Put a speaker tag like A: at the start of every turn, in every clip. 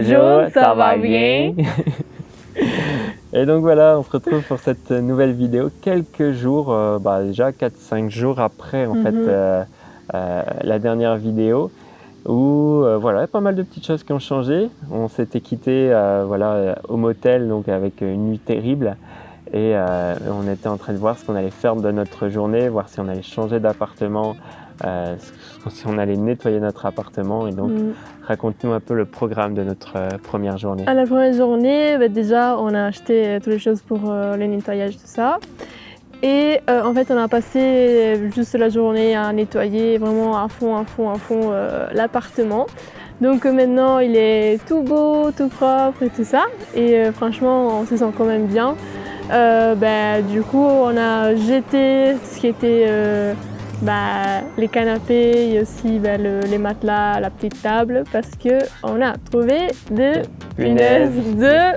A: Bonjour, ça va bien?
B: Et donc voilà, on se retrouve pour cette nouvelle vidéo quelques jours, déjà 4-5 jours après en fait la dernière vidéo où voilà, pas mal de petites choses qui ont changé. On s'était quitté au motel donc avec une nuit terrible et on était en train de voir ce qu'on allait faire de notre journée, voir si on allait changer d'appartement, si on allait nettoyer notre appartement. Et donc raconte-nous un peu le programme de notre première journée.
A: À la première journée, déjà on a acheté toutes les choses pour le nettoyage, tout ça. Et en fait on a passé juste la journée à nettoyer vraiment à fond l'appartement. Donc maintenant il est tout beau, tout propre et tout ça. Et franchement on se sent quand même bien. Du coup on a jeté ce qui était les canapés et aussi les matelas, la petite table parce qu'on a trouvé des punaises de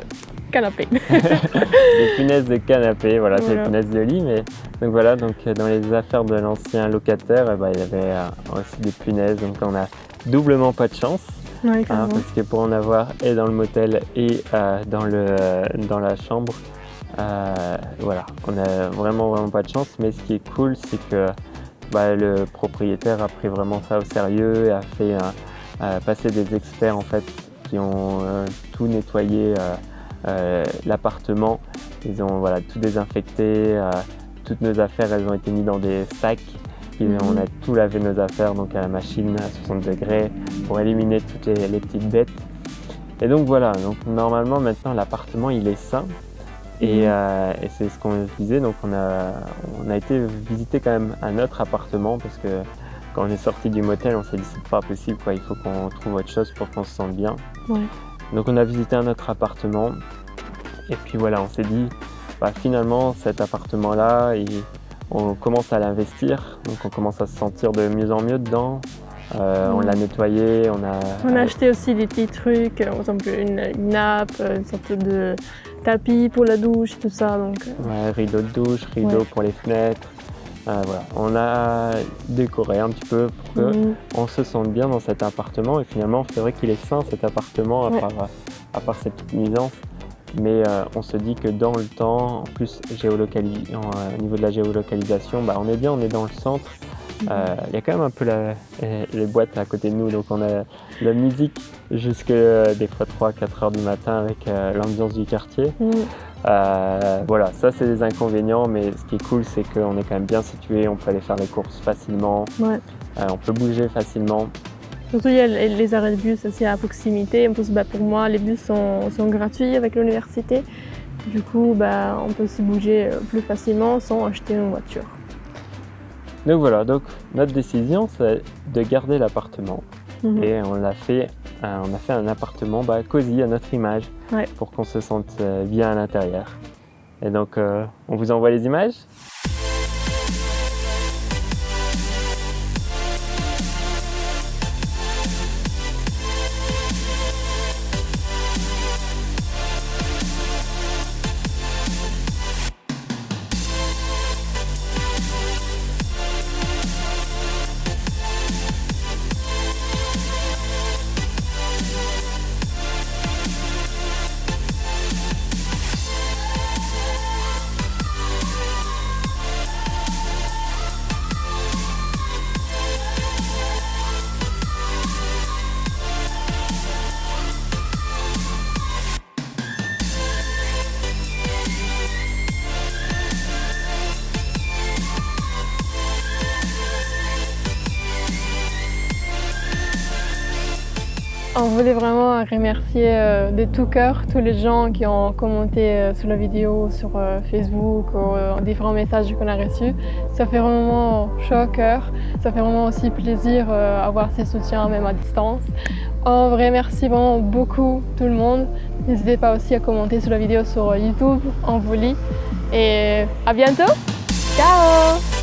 A: canapé.
B: Des punaises de canapé, voilà, c'est des punaises de lit. Mais donc voilà, donc dans les affaires de l'ancien locataire, il y avait aussi des punaises, donc on a doublement pas de chance.
A: Ouais,
B: parce que pour en avoir et dans le motel et dans la chambre, voilà, on a vraiment pas de chance. Mais ce qui est cool, c'est que le propriétaire a pris vraiment ça au sérieux et a fait passer des experts en fait qui ont tout nettoyé l'appartement. Ils ont tout désinfecté, toutes nos affaires elles ont été mises dans des sacs. On a tout lavé nos affaires donc à la machine à 60 degrés pour éliminer toutes les petites bêtes. Et donc voilà, donc normalement maintenant l'appartement il est sain. Et c'est ce qu'on disait, donc on a été visiter quand même un autre appartement parce que quand on est sorti du motel, on s'est dit c'est pas possible quoi, il faut qu'on trouve autre chose pour qu'on se sente bien.
A: Ouais.
B: Donc on a visité un autre appartement et puis voilà, on s'est dit finalement cet appartement là, on commence à l'investir, donc on commence à se sentir de mieux en mieux dedans. On l'a nettoyé, on a
A: acheté aussi des petits trucs, par exemple une nappe, une sorte de tapis pour la douche, tout ça. Donc,
B: rideau de douche, rideau pour les fenêtres. Voilà. On a décoré un petit peu pour qu'on se sente bien dans cet appartement. Et finalement, c'est vrai qu'il est sain cet appartement, à part cette petite nuisance. Mais on se dit que dans le temps, en plus au niveau de la géolocalisation, on est bien, on est dans le centre. Il y a quand même un peu les boîtes à côté de nous, donc on a la musique jusque des fois 3-4 heures du matin avec l'ambiance du quartier. Voilà, ça c'est des inconvénients, mais ce qui est cool c'est qu'on est quand même bien situé, on peut aller faire les courses facilement, on peut bouger facilement.
A: Surtout il y a les arrêts de bus aussi à proximité. En plus, pour moi les bus sont gratuits avec l'université, du coup on peut se bouger plus facilement sans acheter une voiture.
B: Donc voilà, donc notre décision c'est de garder l'appartement et on a fait un appartement cosy à notre image pour qu'on se sente bien à l'intérieur. Et donc on vous envoie les images.
A: On voulait vraiment remercier de tout cœur tous les gens qui ont commenté sous la vidéo sur Facebook ou différents messages qu'on a reçus. Ça fait vraiment chaud au cœur, ça fait vraiment aussi plaisir avoir ces soutiens même à distance. On remercie vraiment beaucoup tout le monde. N'hésitez pas aussi à commenter sous la vidéo sur YouTube, on vous lit. Et à bientôt, ciao!